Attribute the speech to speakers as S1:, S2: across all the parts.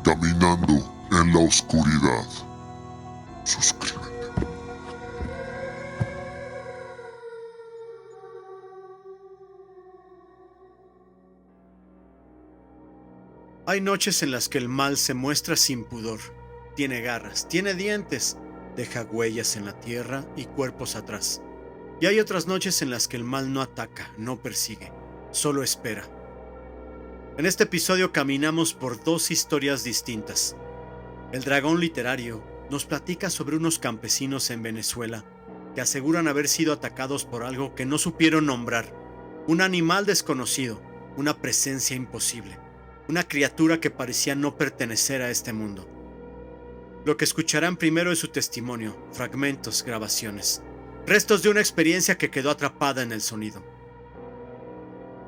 S1: Caminando en la oscuridad. Suscríbete.
S2: Hay noches en las que el mal se muestra sin pudor. Tiene garras, tiene dientes, deja huellas en la tierra y cuerpos atrás. Y hay otras noches en las que el mal no ataca, no persigue, solo espera. En este episodio caminamos por dos historias distintas. El dragón literario nos platica sobre unos campesinos en Venezuela que aseguran haber sido atacados por algo que no supieron nombrar, un animal desconocido, una presencia imposible, una criatura que parecía no pertenecer a este mundo. Lo que escucharán primero es su testimonio, fragmentos, grabaciones, restos de una experiencia que quedó atrapada en el sonido.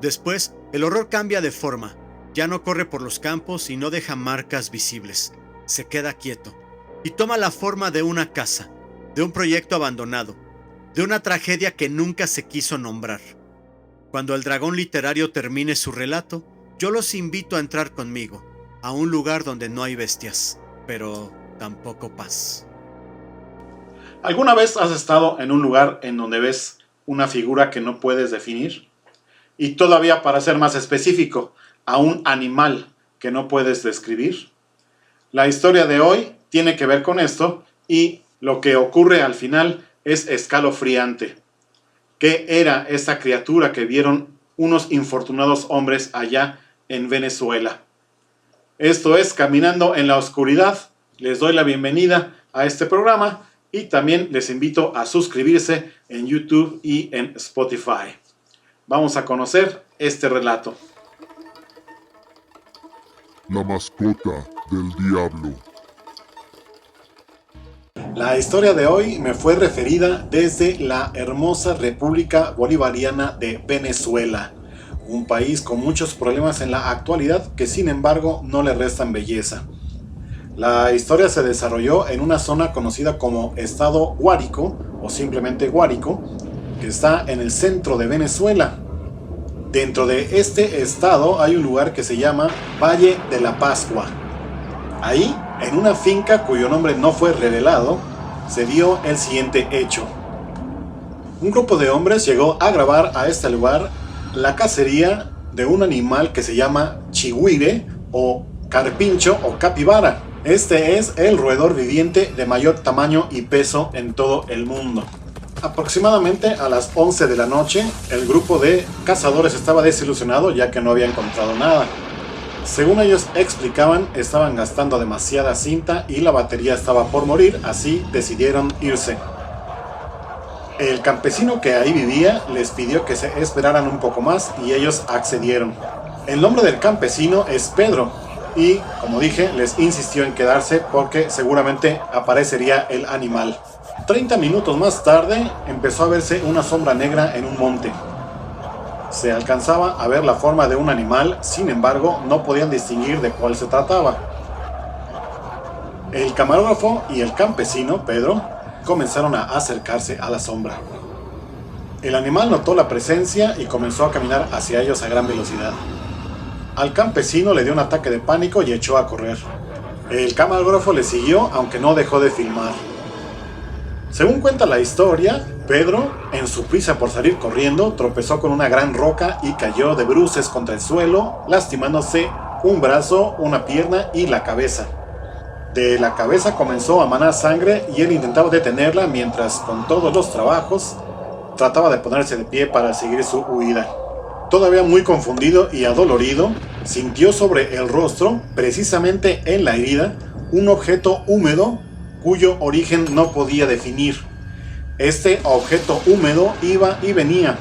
S2: Después, el horror cambia de forma, ya no corre por los campos y no deja marcas visibles, se queda quieto y toma la forma de una casa, de un proyecto abandonado, de una tragedia que nunca se quiso nombrar. Cuando el dragón literario termine su relato, yo los invito a entrar conmigo, a un lugar donde no hay bestias, pero tampoco paz.
S3: ¿Alguna vez has estado en un lugar en donde ves una figura que no puedes definir? Y todavía, para ser más específico, a un animal que no puedes describir. La historia de hoy tiene que ver con esto y lo que ocurre al final es escalofriante. ¿Qué era esa criatura que vieron unos infortunados hombres allá en Venezuela? Esto es Caminando en la Oscuridad. Les doy la bienvenida a este programa y también les invito a suscribirse en YouTube y en Spotify. Vamos a conocer este relato.
S1: La mascota del diablo.
S3: La historia de hoy me fue referida desde la hermosa República Bolivariana de Venezuela, un país con muchos problemas en la actualidad que sin embargo no le restan belleza. La historia se desarrolló en una zona conocida como Estado Guárico o simplemente Guárico, que está en el centro de Venezuela. Dentro de este estado hay un lugar que se llama Valle de la Pascua. Ahí, en una finca cuyo nombre no fue revelado, se dio el siguiente hecho. Un grupo de hombres llegó a grabar a este lugar la cacería de un animal que se llama chihuire o carpincho o capibara. Este es el roedor viviente de mayor tamaño y peso en todo el mundo. Aproximadamente a las 11 de la noche, el grupo de cazadores estaba desilusionado ya que no había encontrado nada. Según ellos explicaban, estaban gastando demasiada cinta y la batería estaba por morir, así decidieron irse. El campesino que ahí vivía les pidió que se esperaran un poco más y ellos accedieron. El nombre del campesino es Pedro y, como dije, les insistió en quedarse porque seguramente aparecería el animal. 30 minutos más tarde empezó a verse una sombra negra en un monte. Se alcanzaba a ver la forma de un animal, sin embargo no podían distinguir de cuál se trataba. El camarógrafo y el campesino, Pedro, comenzaron a acercarse a la sombra. El animal notó la presencia y comenzó a caminar hacia ellos a gran velocidad. Al campesino le dio un ataque de pánico y echó a correr. El camarógrafo le siguió, aunque no dejó de filmar. Según cuenta la historia, Pedro, en su prisa por salir corriendo, tropezó con una gran roca y cayó de bruces contra el suelo, lastimándose un brazo, una pierna y la cabeza. De la cabeza comenzó a manar sangre y él intentaba detenerla mientras, con todos los trabajos, trataba de ponerse de pie para seguir su huida. Todavía muy confundido y adolorido, sintió sobre el rostro, precisamente en la herida, un objeto húmedo cuyo origen no podía definir. Este objeto húmedo iba y venía.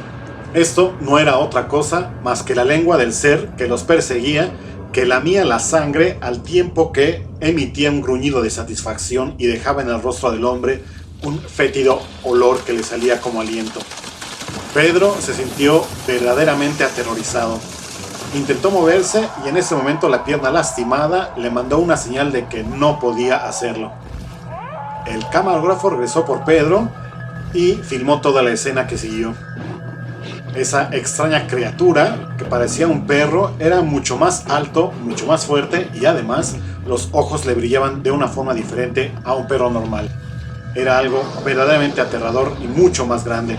S3: Esto no era otra cosa más que la lengua del ser que los perseguía, que lamía la sangre al tiempo que emitía un gruñido de satisfacción y dejaba en el rostro del hombre un fétido olor que le salía como aliento. Pedro se sintió verdaderamente aterrorizado. Intentó moverse y en ese momento la pierna lastimada le mandó una señal de que no podía hacerlo. El camarógrafo regresó por Pedro y filmó toda la escena que siguió. Esa extraña criatura, que parecía un perro, era mucho más alto, mucho más fuerte y además los ojos le brillaban de una forma diferente a un perro normal. Era algo verdaderamente aterrador y mucho más grande.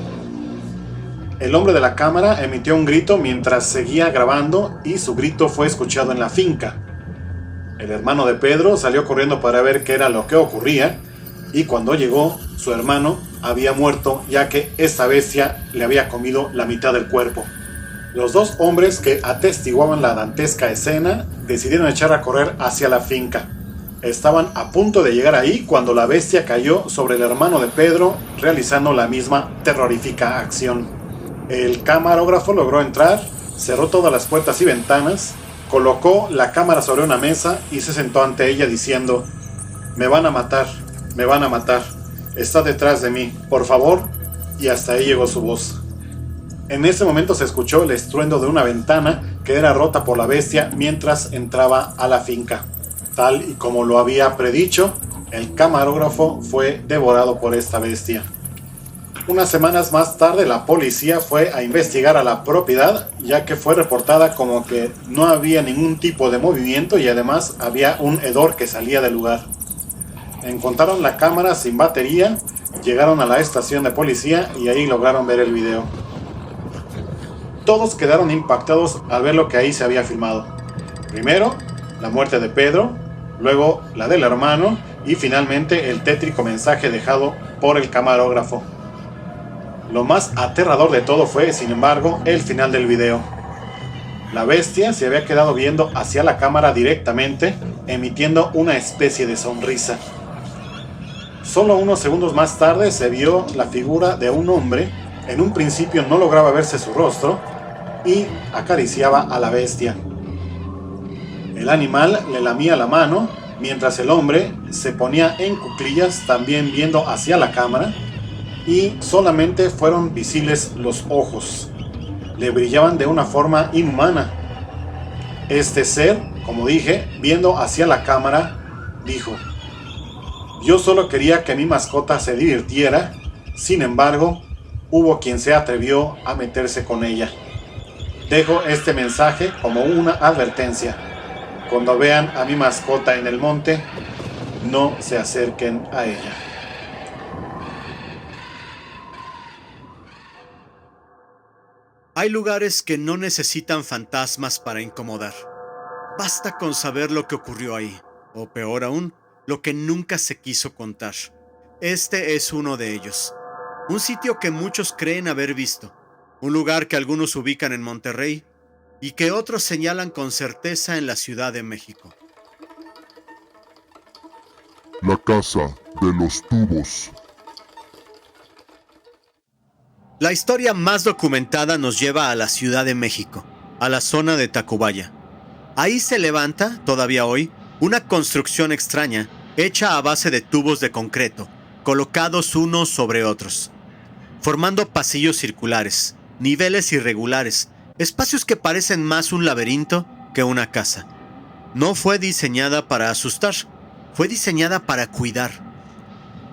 S3: El hombre de la cámara emitió un grito mientras seguía grabando y su grito fue escuchado en la finca. El hermano de Pedro salió corriendo para ver qué era lo que ocurría y cuando llegó, su hermano había muerto ya que esta bestia le había comido la mitad del cuerpo. Los dos hombres que atestiguaban la dantesca escena decidieron echar a correr hacia la finca. Estaban a punto de llegar ahí cuando la bestia cayó sobre el hermano de Pedro, realizando la misma terrorífica acción. El camarógrafo logró entrar, cerró todas las puertas y ventanas, colocó la cámara sobre una mesa y se sentó ante ella diciendo: me van a matar, está detrás de mí, por favor, y hasta ahí llegó su voz. En ese momento se escuchó el estruendo de una ventana que era rota por la bestia mientras entraba a la finca. Tal y como lo había predicho, el camarógrafo fue devorado por esta bestia. Unas semanas más tarde la policía fue a investigar a la propiedad, ya que fue reportada como que no había ningún tipo de movimiento y además había un hedor que salía del lugar. Encontraron la cámara sin batería, llegaron a la estación de policía y ahí lograron ver el video. Todos quedaron impactados al ver lo que ahí se había filmado. Primero, la muerte de Pedro, luego la del hermano y finalmente el tétrico mensaje dejado por el camarógrafo. Lo más aterrador de todo fue, sin embargo, el final del video. La bestia se había quedado viendo hacia la cámara directamente, emitiendo una especie de sonrisa. Solo unos segundos más tarde se vio la figura de un hombre. En un principio no lograba verse su rostro y acariciaba a la bestia. El animal le lamía la mano, mientras el hombre se ponía en cuclillas también viendo hacia la cámara y solamente fueron visibles los ojos. Le brillaban de una forma inhumana. Este ser, como dije, viendo hacia la cámara, dijo: yo solo quería que mi mascota se divirtiera, sin embargo, hubo quien se atrevió a meterse con ella. Dejo este mensaje como una advertencia. Cuando vean a mi mascota en el monte, no se acerquen a ella.
S2: Hay lugares que no necesitan fantasmas para incomodar. Basta con saber lo que ocurrió ahí, o peor aún, lo que nunca se quiso contar. Este es uno de ellos. Un sitio que muchos creen haber visto. Un lugar que algunos ubican en Monterrey y que otros señalan con certeza en la Ciudad de México.
S1: La casa de los tubos.
S2: La historia más documentada nos lleva a la Ciudad de México, a la zona de Tacubaya. Ahí se levanta, todavía hoy, una construcción extraña, hecha a base de tubos de concreto, colocados unos sobre otros, formando pasillos circulares, niveles irregulares, espacios que parecen más un laberinto que una casa. No fue diseñada para asustar, fue diseñada para cuidar.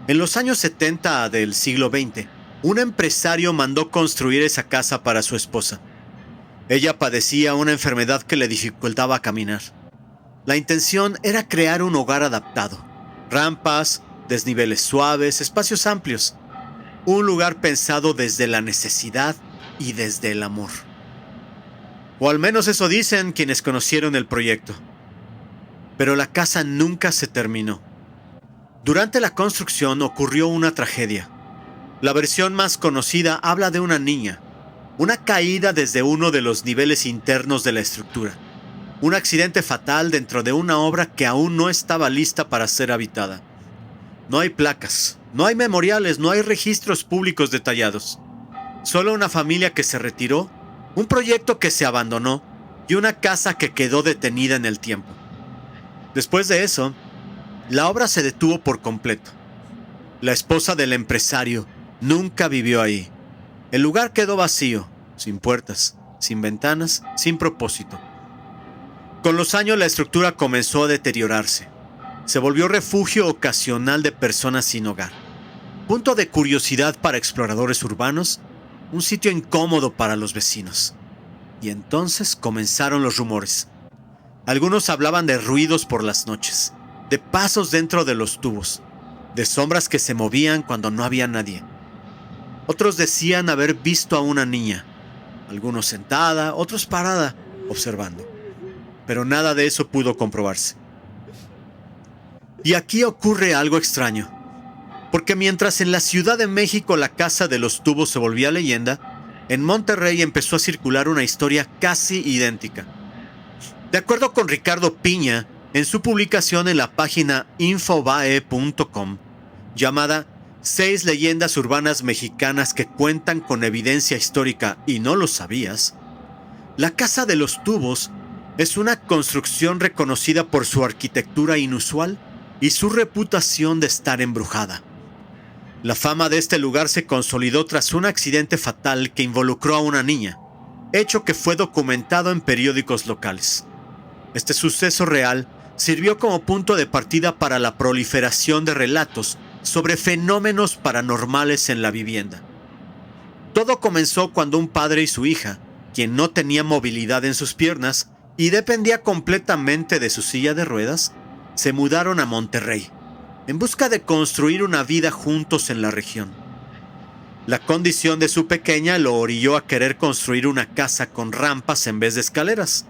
S2: En los años 70 del siglo XX, un empresario mandó construir esa casa para su esposa. Ella padecía una enfermedad que le dificultaba caminar. La intención era crear un hogar adaptado. Rampas, desniveles suaves, espacios amplios. Un lugar pensado desde la necesidad y desde el amor. O al menos eso dicen quienes conocieron el proyecto. Pero la casa nunca se terminó. Durante la construcción ocurrió una tragedia. La versión más conocida habla de una niña, una caída desde uno de los niveles internos de la estructura, un accidente fatal dentro de una obra que aún no estaba lista para ser habitada. No hay placas, no hay memoriales, no hay registros públicos detallados. Solo una familia que se retiró, un proyecto que se abandonó y una casa que quedó detenida en el tiempo. Después de eso, la obra se detuvo por completo. La esposa del empresario nunca vivió ahí. El lugar quedó vacío, sin puertas, sin ventanas, sin propósito. Con los años la estructura comenzó a deteriorarse. Se volvió refugio ocasional de personas sin hogar. Punto de curiosidad para exploradores urbanos, un sitio incómodo para los vecinos. Y entonces comenzaron los rumores. Algunos hablaban de ruidos por las noches, de pasos dentro de los tubos, de sombras que se movían cuando no había nadie. Otros decían haber visto a una niña, algunos sentada, otros parada, observando. Pero nada de eso pudo comprobarse. Y aquí ocurre algo extraño, porque mientras en la Ciudad de México la Casa de los Tubos se volvía leyenda, en Monterrey empezó a circular una historia casi idéntica. De acuerdo con Ricardo Piña, en su publicación en la página infobae.com, llamada 6 leyendas urbanas mexicanas que cuentan con evidencia histórica y no lo sabías, la Casa de los Tubos es una construcción reconocida por su arquitectura inusual y su reputación de estar embrujada. La fama de este lugar se consolidó tras un accidente fatal que involucró a una niña, hecho que fue documentado en periódicos locales. Este suceso real sirvió como punto de partida para la proliferación de relatos sobre fenómenos paranormales en la vivienda. Todo comenzó cuando un padre y su hija, quien no tenía movilidad en sus piernas y dependía completamente de su silla de ruedas, se mudaron a Monterrey, en busca de construir una vida juntos en la región. La condición de su pequeña lo orilló a querer construir una casa con rampas en vez de escaleras,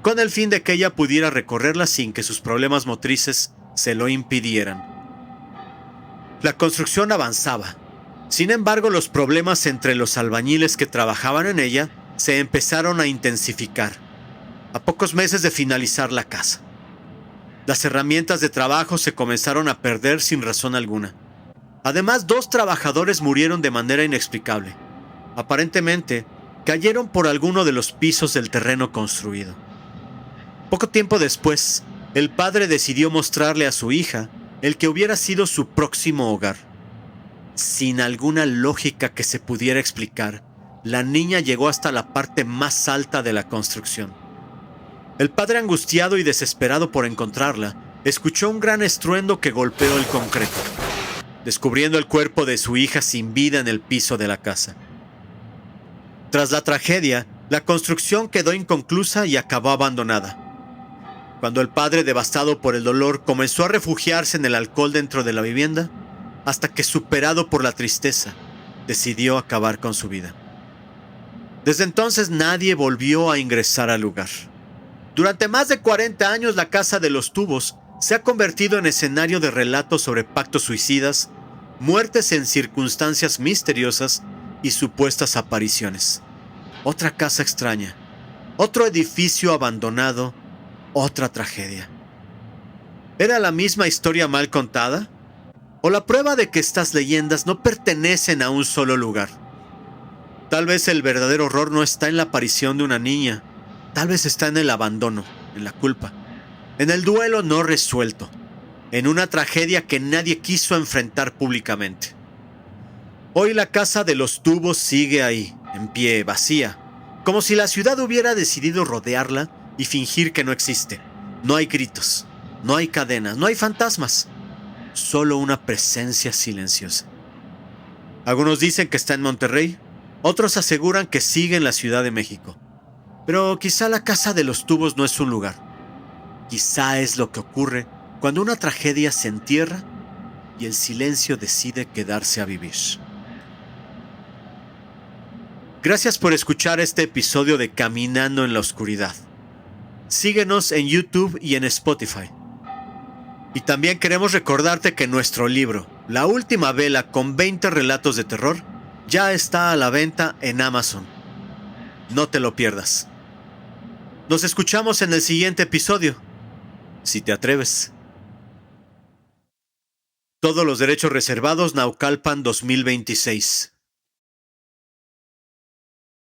S2: con el fin de que ella pudiera recorrerla sin que sus problemas motrices se lo impidieran. La construcción avanzaba. Sin embargo, los problemas entre los albañiles que trabajaban en ella se empezaron a intensificar, a pocos meses de finalizar la casa. Las herramientas de trabajo se comenzaron a perder sin razón alguna. Además, 2 trabajadores murieron de manera inexplicable. Aparentemente, cayeron por alguno de los pisos del terreno construido. Poco tiempo después, el padre decidió mostrarle a su hija el que hubiera sido su próximo hogar. Sin alguna lógica que se pudiera explicar, la niña llegó hasta la parte más alta de la construcción. El padre, angustiado y desesperado por encontrarla, escuchó un gran estruendo que golpeó el concreto, descubriendo el cuerpo de su hija sin vida en el piso de la casa. Tras la tragedia, la construcción quedó inconclusa y acabó abandonada. Cuando el padre, devastado por el dolor, comenzó a refugiarse en el alcohol dentro de la vivienda, hasta que, superado por la tristeza, decidió acabar con su vida. Desde entonces nadie volvió a ingresar al lugar. Durante más de 40 años, la Casa de los Tubos se ha convertido en escenario de relatos sobre pactos suicidas, muertes en circunstancias misteriosas y supuestas apariciones. Otra casa extraña, otro edificio abandonado, otra tragedia. ¿Era la misma historia mal contada? ¿O la prueba de que estas leyendas no pertenecen a un solo lugar? Tal vez el verdadero horror no está en la aparición de una niña. Tal vez está en el abandono, en la culpa, en el duelo no resuelto, en una tragedia que nadie quiso enfrentar públicamente. Hoy la Casa de los Tubos sigue ahí, en pie, vacía, como si la ciudad hubiera decidido rodearla y fingir que no existe. No hay gritos, no hay cadenas, no hay fantasmas, solo una presencia silenciosa. Algunos dicen que está en Monterrey, otros aseguran que sigue en la Ciudad de México. Pero quizá la Casa de los Tubos no es un lugar. Quizá es lo que ocurre cuando una tragedia se entierra y el silencio decide quedarse a vivir. Gracias por escuchar este episodio de Caminando en la Oscuridad. Síguenos en YouTube y en Spotify. Y también queremos recordarte que nuestro libro, La Última Vela con 20 relatos de terror, ya está a la venta en Amazon. No te lo pierdas. Nos escuchamos en el siguiente episodio, si te atreves. Todos los derechos reservados, Naucalpan 2026.